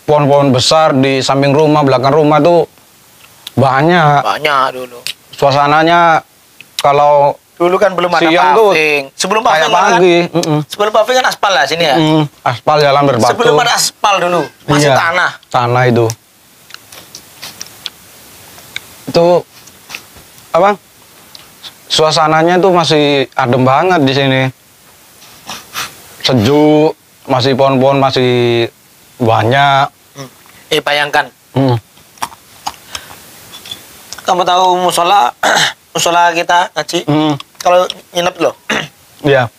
pohon-pohon besar di samping rumah, belakang rumah tuh banyak. Banyak dulu. Suasananya kalau Dulu kan belum ada siang tuh paving. Sebelum kayak paving kan, pagi. Mm-mm. sebelum paving kan aspal lah sini ya. Aspal jalan berbatu. Sebelum ada aspal dulu, masih Iya, tanah. Tanah itu. Itu apa? Suasananya tuh masih adem banget di sini. Sejuk, masih pohon-pohon masih banyak. Bayangkan, Hmm. kamu tahu musola, musola kita ngaji, Hmm. kalau nginep loh, Iya,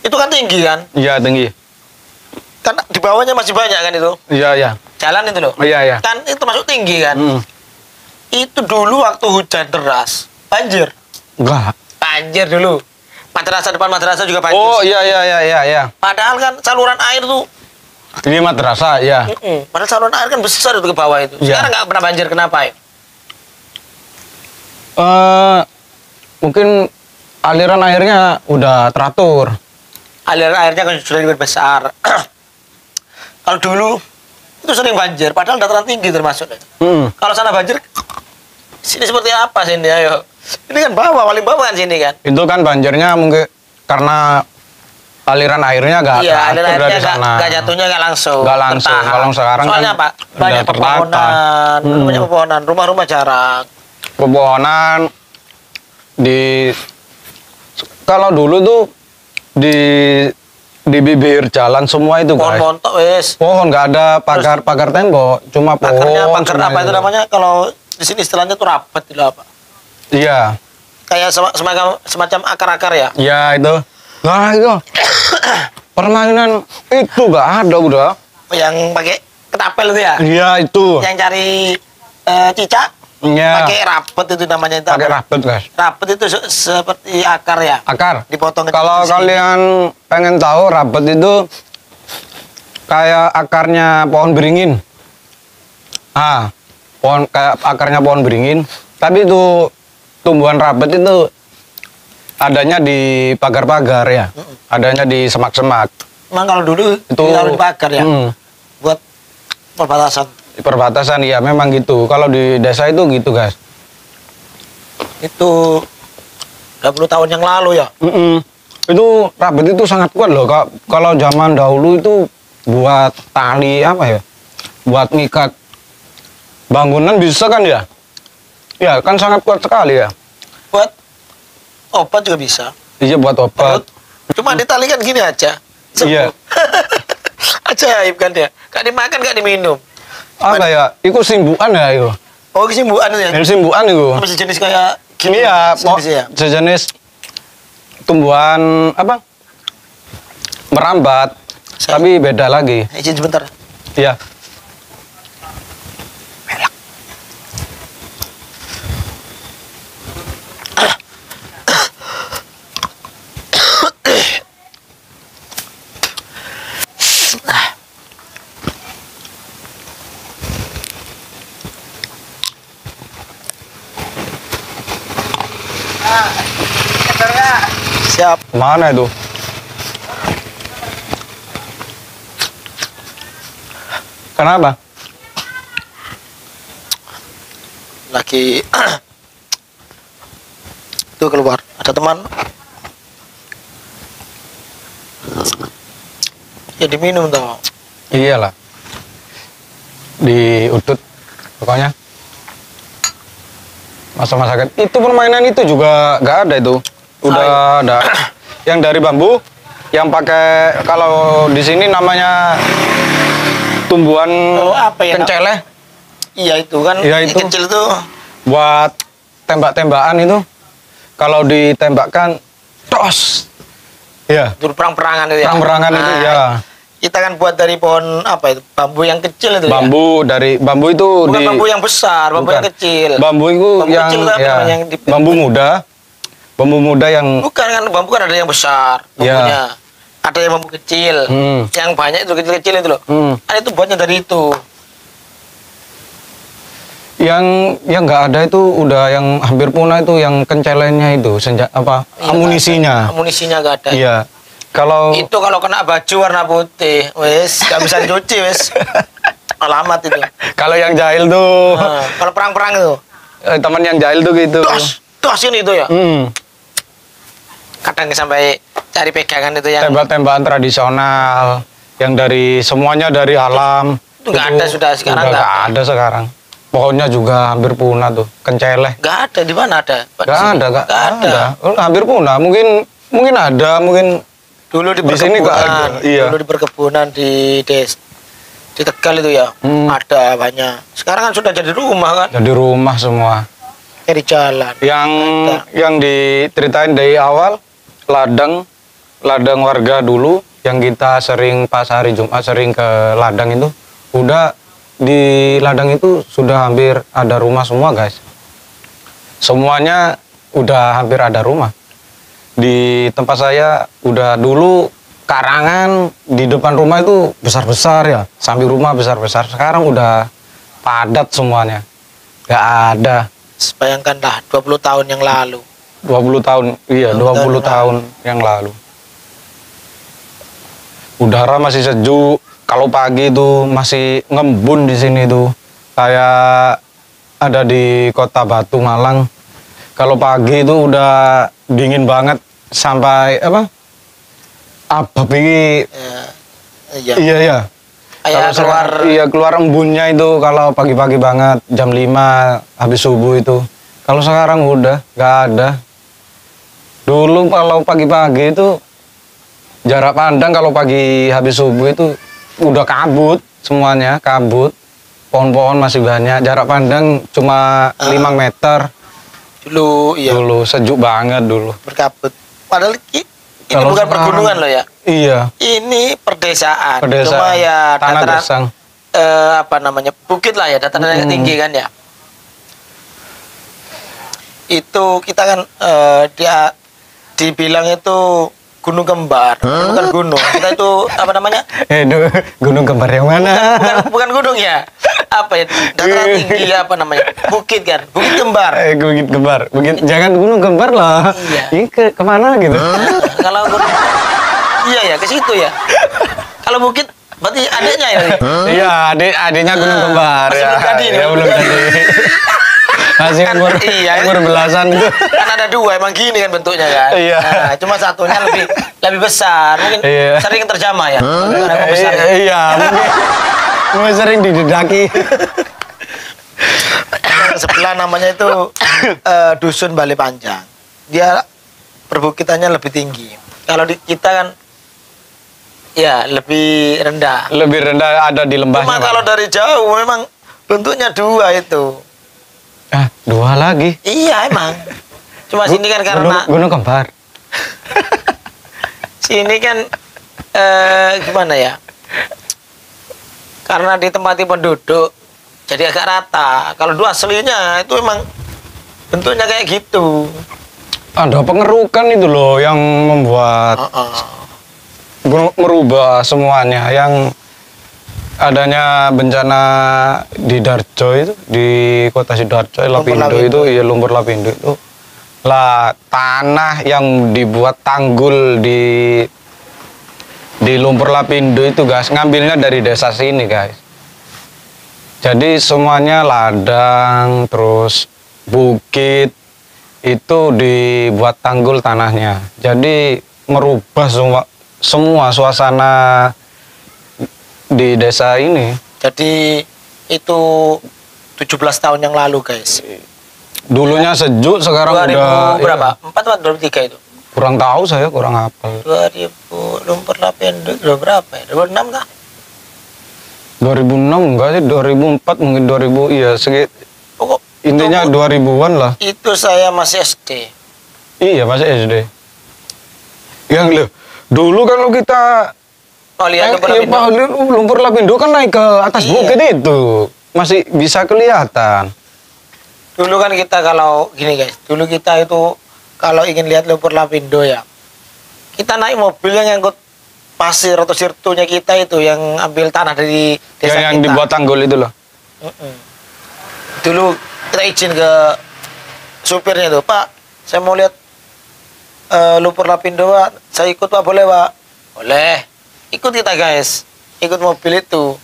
itu kan tinggi kan, iya tinggi. kan di bawahnya masih banyak kan itu, Iya, iya. jalan itu loh, Iya, iya. kan itu masuk tinggi kan, Hmm. itu dulu waktu hujan deras, banjir, Enggak. banjir dulu, madrasah depan madrasah juga banjir. Oh, iya, iya, iya, iya, iya. Padahal kan saluran air tuh, Ini madrasah, ya. padahal saluran air kan besar itu ke bawah itu, Iya. sekarang nggak pernah banjir, kenapa ya? Mungkin aliran airnya udah teratur. Aliran airnya kan sudah lebih besar. Kalau dulu itu sering banjir, padahal dataran tinggi termasuk. Hmm. Kalau sana banjir, sini seperti apa sini? Ayo, ini kan bawah, paling bawah kan sini kan? Itu kan banjirnya mungkin karena aliran airnya nggak Iya, teratur aliran dari airnya sana. nggak jatuhnya nggak langsung. Nggak langsung. tertahan. Kalau sekarang soalnya kan apa? udah Banyak tertata. pepohonan, banyak pepohonan, rumah-rumah jarang. Pepohonan di kalau dulu tuh di bibir jalan semua itu guys. Pohon-pohon tok wes. Pohon nggak ada pagar tembok, cuma Pagarnya pohon. pagar semua apa itu namanya? Kalau di sini istilahnya tuh rapat itu apa? Iya, Kayak semacam akar-akar ya. iya itu. Nah itu permainan itu nggak ada udah. Yang pakai ketapel itu ya. Iya itu. Yang cari cicak. Iya. Pakai rapet itu namanya itu. Pakai rapet guys. Rapet itu seperti akar ya. Akar. Dipotong Kalau kecil-kecil. kalian pengen tahu rapet itu kayak akarnya pohon beringin. Pohon kayak akarnya pohon beringin. Tapi itu tumbuhan rapet itu adanya di pagar-pagar ya. Adanya di semak-semak. Emang kalau dulu Itu ditaruh di pagar ya. Buat perbatasan. Di perbatasan ya memang gitu. Kalau di desa itu gitu guys. Itu 20 tahun yang lalu ya. Itu rabet itu sangat kuat loh. Kalau zaman dahulu itu buat tali apa ya? Buat ngikat bangunan bisa kan ya? Ya kan sangat kuat sekali ya. Buat obat juga bisa. Iya buat obat. Cuma ditalikan gini aja. Sembuh. Iya. Ajaib kan dia. Gak dimakan, gak diminum. Apa ya? Itu simbukan ya itu. Oh, kesimbuhan itu ya? Ini simbukan itu. Apa sejenis kayak gini Iya, sejenisnya ya? sejenis tumbuhan apa? Merambat. Tapi beda lagi. Izin sebentar. Iya. Siap. Mana itu? Kenapa? Lagi itu keluar. Ada teman. Ya diminum toh. Iyalah. Diudut pokoknya. Masa-masa itu permainan itu juga nggak ada itu. Udah ada. Yang dari bambu, yang pakai kalau di sini namanya tumbuhan apa ya, kenceleh. Iya itu kan. Iya, yang itu. kecil tuh. Buat tembak-tembakan itu. Kalau ditembakkan, tos. Iya. Dulu perang-perangan itu ya. Perang-perangan itu ya. Kita kan buat dari pohon apa itu? Bambu yang kecil itu Bambu ya. dari bambu itu Bukan di bambu yang besar, bambu bukan. yang kecil. Bambu itu Bambu yang kecil apa ya, namanya yang bambu muda. Bambu muda yang Bukan kan bambu kan ada yang besar bambunya. Ada yang bambu kecil. Yang banyak itu kecil-kecil itu loh. Ada itu buatnya dari itu. yang nggak ada itu udah yang hampir punah itu yang kencelennya itu senjata apa Iya, amunisinya. Amunisinya gak ada. Iya. Kalau Itu kalau kena baju warna putih, wes gak bisa dicuci wes. Alamat itu. kalau yang jahil tuh Nah, kalau perang-perang itu. teman yang jahil tuh gitu. Dos ini itu ya. Kadang sampai cari pegangan itu yang Tembak-tembakan tradisional yang dari semuanya dari alam. Itu nggak ada sudah sekarang, Udah nggak nggak ada sekarang. Pohonnya juga hampir punah tuh, kenceleh. Gak ada. Di mana ada? Pak, di Nggak sini? ada, nggak Nggak ada. Hampir punah. Mungkin ada, mungkin Dulu di Di sini nggak perkebunan, ada, iya. dulu di perkebunan di di Tegal itu ya, ada banyak. Sekarang kan sudah jadi rumah kan, jadi rumah semua. kayak di jalan. Yang diceritain dari awal ladang warga dulu yang kita sering pas hari Jumat sering ke ladang itu, udah di ladang itu sudah hampir ada rumah semua guys. Semuanya udah hampir ada rumah. Di tempat saya udah dulu karangan di depan rumah itu besar-besar ya, samping rumah besar-besar. Sekarang udah padat semuanya, nggak ada. Bayangkanlah 20 tahun yang lalu. 20 tahun, iya 20 tahun yang lalu. Udara masih sejuk, kalau pagi itu masih ngembun di sini tuh. Kayak ada di Kota Batu Malang. Kalau pagi itu udah dingin banget sampai apa? Abab ini. Iya. Iya. Kayak keluar embunnya itu kalau pagi-pagi banget jam 5 habis subuh itu. Kalau sekarang udah nggak ada. Dulu kalau pagi-pagi itu jarak pandang kalau pagi habis subuh itu udah kabut semuanya, kabut. Pohon-pohon masih banyak, jarak pandang cuma 5 meter. Dulu iya. Dulu sejuk banget dulu. Berkabut. Padahal ini Kalau bukan sekarang- pergunungan loh ya. Iya, Ini perdesaan. pedesaan. Cuma ya Tanah dataran gersang. apa namanya? Bukit lah ya, dataran yang tinggi kan ya. Itu kita kan dia dibilang itu gunung kembar, bukan gunung. Kita itu apa namanya? Gunung kembar yang mana? Bukan gunung ya. Apa ya? Dataran tinggi apa namanya? Bukit kan? Bukit kembar. Bukit kembar. Jangan gunung kembar lah. Iya. Ini kemana gitu? Kalau gunung, iya ya ke situ ya. Kalau bukit berarti adiknya ya. Iya, adiknya gunung kembar. Masih Ya. belum jadi nih. Ya, belum jadi. Masih umur, Iya. umur belasan itu. Kan ada dua emang gini kan bentuknya kan. Iya. Nah, cuma satunya lebih besar. Mungkin Iya. sering terjamah ya. Karena aku besar. Iya, mungkin sering didedaki. Sebelah namanya itu Dusun Bale Panjang. Dia perbukitannya lebih tinggi. Kalau di kita kan ya lebih rendah. Lebih rendah ada di lembahnya. Cuma kalau dari jauh memang bentuknya dua itu. Dua lagi. Iya emang. Cuma sini kan karena Gunung Kembar. sini kan gimana ya? Karena ditempati penduduk jadi agak rata. Kalau dua aslinya itu emang bentuknya kayak gitu. Ada pengerukan itu loh yang membuat merubah semuanya, yang adanya bencana di Darjo itu, di kota Sidoarjo, Lapindo itu, ya lumpur Lapindo itu lah, tanah yang dibuat tanggul di lumpur Lapindo itu guys, ngambilnya dari desa sini guys. Jadi semuanya ladang terus bukit itu dibuat tanggul tanahnya, jadi merubah semua suasana di desa ini. Jadi itu 17 tahun yang lalu guys. Dulunya sejuk, sekarang 2000 udah berapa? ya, 4 atau 2003 itu? kurang tahu saya, kurang hafal. 2000 lumpur Lapindo berapa ya? 2006 kah? 2006 enggak sih, 2004 mungkin 2000, iya Pokok intinya 2000-an lah. itu saya masih SD. Iya, masih SD. Yang dulu kalau kita Oh lihat lumpur iya, Lapindo. Pak, lumpur Lapindo kan naik ke atas Iya. bukit itu. Masih bisa kelihatan. Dulu kan kita kalau gini guys, dulu kita itu kalau ingin lihat lumpur Lapindo ya, kita naik mobil yang ngangkut pasir atau sirtunya kita itu, yang ambil tanah dari desa Yang kita. dibuat tanggul itu loh. Dulu kita izin ke supirnya tuh, Pak, saya mau lihat lumpur Lapindo Pak, saya ikut Pak, boleh Pak? Boleh. Ikut kita guys, ikut mobil itu.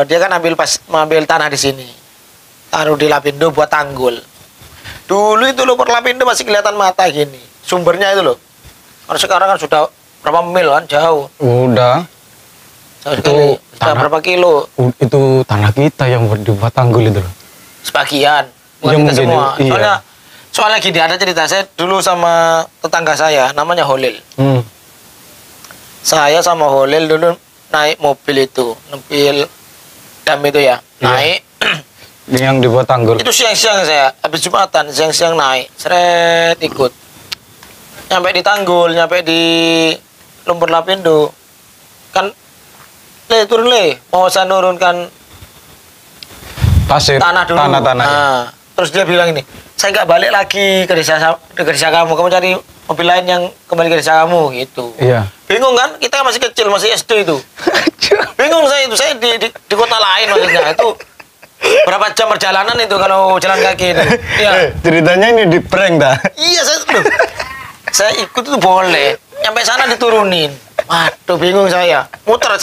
Dia kan ambil tanah di sini, taruh di Lapindo buat tanggul. Dulu itu lumpur Lapindo masih kelihatan mata gini, sumbernya itu loh. Kalau sekarang kan sudah berapa mil kan, jauh. Udah. Jauh Itu sekali. Sudah tanah. berapa kilo? Itu tanah kita yang dibuat tanggul itu loh. Sebagian, Ya, bukan kita mungkin, semua. iya. Soalnya gini, ada cerita saya dulu sama tetangga saya, namanya Holil. Saya sama Holil dulu naik mobil itu, mobil dam itu ya, Iya. naik. Yang dibuat tanggul. Itu siang-siang saya, habis Jumatan, siang-siang naik, seret ikut. Nyampe di tanggul, nyampe di lumpur Lapindo. Kan, turun mau saya nurunkan Pasir. tanah dulu. Tanah. Nah, terus dia bilang ini, saya nggak balik lagi ke desa kamu cari mobil lain yang kembali ke desa kamu gitu. Iya. Bingung kan? Kita masih kecil, masih SD itu. Bingung saya itu, saya di kota lain maksudnya itu. Berapa jam perjalanan itu kalau jalan kaki itu? Iya. Ceritanya ini di prank dah. Iya, saya ikut itu boleh. Sampai sana diturunin. Waduh, bingung saya. Muter,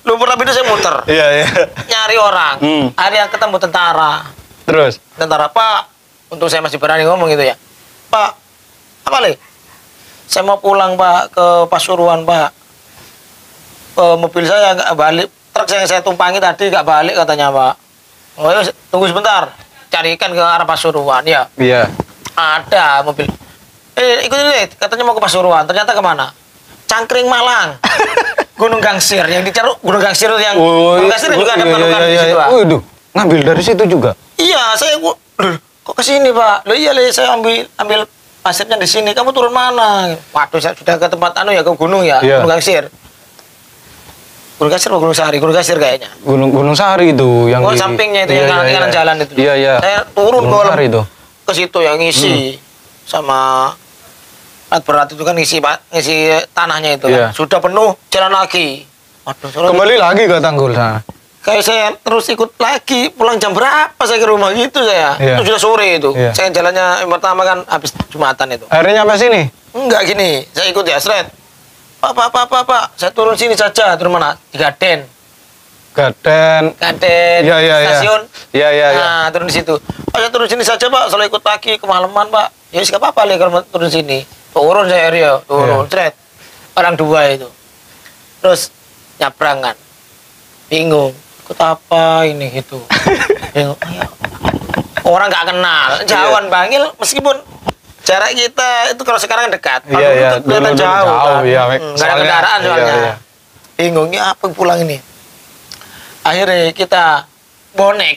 lumpur Lapindo saya muter. Iya. Nyari orang. Ada yang ketemu tentara. Terus? Tentara, Pak, untuk saya masih berani ngomong gitu ya. Pak, apa le? Saya mau pulang Pak ke Pasuruan Pak. Mobil saya nggak balik. Truk yang saya tumpangi tadi nggak balik katanya Pak. Oh, ya, tunggu sebentar. Carikan ke arah Pasuruan ya. Iya. Ada mobil. Ikutin deh, katanya mau ke Pasuruan. Ternyata kemana? Cangkring Malang. Gunung Gangsir. Yang dicari Gunung Gangsir yang Gunung Gangsir juga ada penukan di situ. Pak. Waduh, ngambil dari situ juga. Iya, saya kok ke sini Pak? Loh iya, saya ambil pasirnya di sini. Kamu turun mana? Waduh, saya sudah ke tempat ya, ke gunung ya, Iya. Gunung Gangsir. Gunung Gangsir atau Gunung Sahari? Gunung Gangsir kayaknya. Gunung Sahari itu yang Oh, sampingnya itu yang kanan jalan itu. Iya. Saya turun Gunung Sahari itu. ke situ yang ngisi sama alat berat itu kan ngisi tanahnya itu. Iya. Kan. Sudah penuh, jalan lagi. Waduh, Kembali lagi ke tanggul sana. kayak saya terus ikut lagi, pulang jam berapa saya ke rumah gitu saya. Iya. Itu sudah sore itu. Iya. Saya jalannya yang pertama kan habis Jumatan itu. Akhirnya nyampe sini. Enggak gini, saya ikut ya, seret. Pak, saya turun sini saja, turun mana? Di Gaden. Gaden. Iya, iya, iya. stasiun. Iya, iya, iya. Nah, turun di situ. Pak, saya turun sini saja, Pak. Selalu ikut pagi kemalaman, Pak. Ya, nggak apa-apa lah kalau mau turun sini. Turun saya Rio, turun. Cret. Orang dua itu. Terus nyabrang kan. Bingung. Ikut apa ini gitu. Bingung. Ya. Orang nggak kenal. Jauhan Bangil meskipun jarak kita itu kalau sekarang dekat. Kalau Iya, dulu iya. tuh kelihatan Dulu jauh. Kan. iya. Nggak ada kendaraan soalnya. Iya, iya. Bingung, ya apa pulang ini? Akhirnya kita bonek.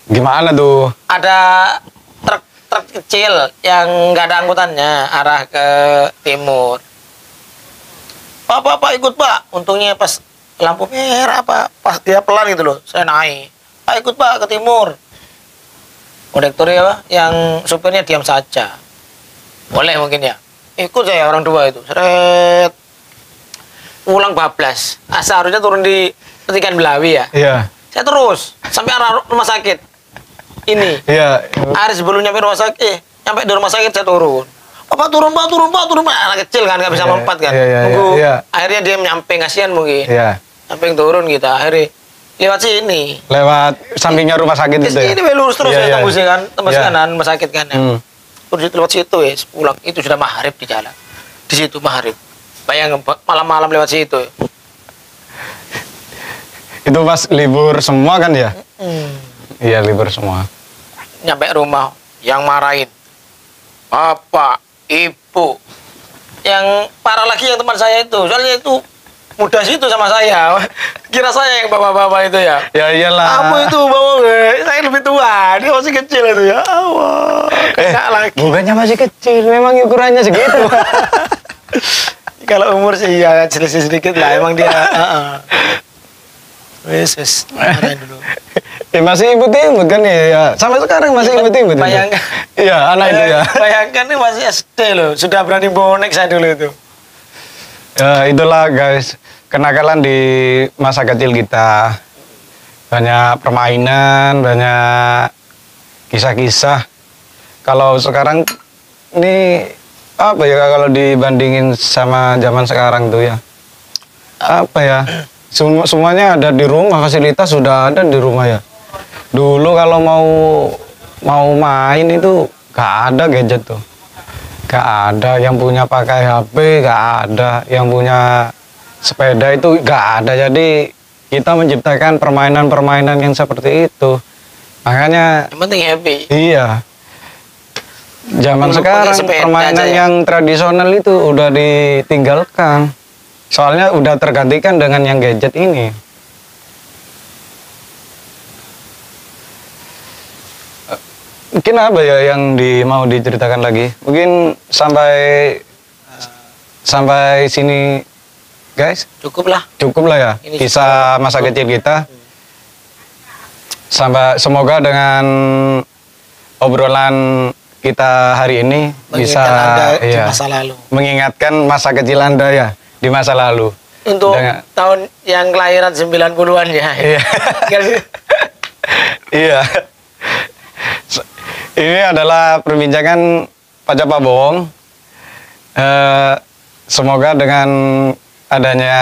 Gimana tuh? Ada truk kecil yang nggak ada angkutannya arah ke timur. Pak ikut Pak. Untungnya pas lampu merah Pak, pas dia pelan gitu loh, saya naik. Pak ikut Pak ke timur. Kondektur ya, yang supirnya diam saja. Boleh mungkin ya. Ikut saya orang dua itu. Seret. Pulang bablas. Seharusnya turun di Petikan Belawi ya. Iya. Saya terus sampai arah rumah sakit. Ini. Iya. Hari sebelum nyampe rumah sakit, nyampe di rumah sakit saya turun. Pak turun Pak. Anak kecil kan nggak bisa Iya, lompat kan. iya, Nunggu. iya. Akhirnya dia nyampe, kasihan mungkin. Iya. Sampai turun kita. Akhirnya lewat sini. Lewat sampingnya rumah sakit itu ya. Ini lurus terus Iya, ya iya. tembus kan, tembus Iya. kanan rumah sakit kan. Ya. Hmm. Terus lewat situ ya, pulang itu sudah maghrib di jalan. Di situ maghrib. Bayangin malam-malam lewat situ. Ya. Itu pas libur semua kan ya? Iya, libur semua. Nyampe rumah yang marahin bapak, ibu. Yang parah lagi yang teman saya itu, soalnya itu muda situ sama saya. Kira saya yang bapak-bapak itu ya. Ya iyalah. Kamu itu bawa saya lebih tua, dia masih kecil itu ya. Allah, kena lagi. Bukannya masih kecil, memang ukurannya segitu. Kalau umur sih ya selisih sedikit lah, emang dia. Wes, marahin dulu. Masih imut-imut kan ya. Sampai sekarang masih imut-imut. Bayangkan. Iya, anak itu ya. Bayangkan ini masih SD loh, sudah berani bonek saya dulu itu. Ya, itulah guys, kenakalan di masa kecil kita. Banyak permainan, banyak kisah-kisah. Kalau sekarang ini apa ya kalau dibandingin sama zaman sekarang tuh ya? Apa ya? Semuanya ada di rumah, fasilitas sudah ada di rumah ya. Dulu kalau mau main itu gak ada gadget tuh. Gak ada yang punya pakai HP, gak ada yang punya sepeda itu gak ada. Jadi kita menciptakan permainan-permainan yang seperti itu. Makanya Yang penting happy. iya. Zaman Dulu sekarang pakai sepeda permainan aja ya. yang tradisional itu udah ditinggalkan. Soalnya udah tergantikan dengan yang gadget ini. Mungkin apa ya yang mau diceritakan lagi? Mungkin sampai sini, guys. Cukup lah. Cukup lah ya. Ini Kisah masa kecil kita. Semoga dengan obrolan kita hari ini bisa Anda di iya, masa lalu. mengingatkan masa kecil Anda ya di masa lalu. Untuk Dengan- tahun yang kelahiran 90-an ya. Iya. Iya. Ini adalah perbincangan Pak Capa Bohong. Semoga dengan adanya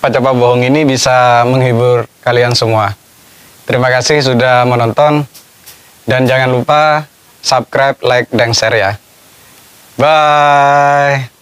Pak Capa Bohong ini bisa menghibur kalian semua. Terima kasih sudah menonton. Dan jangan lupa subscribe, like, dan share ya. Bye.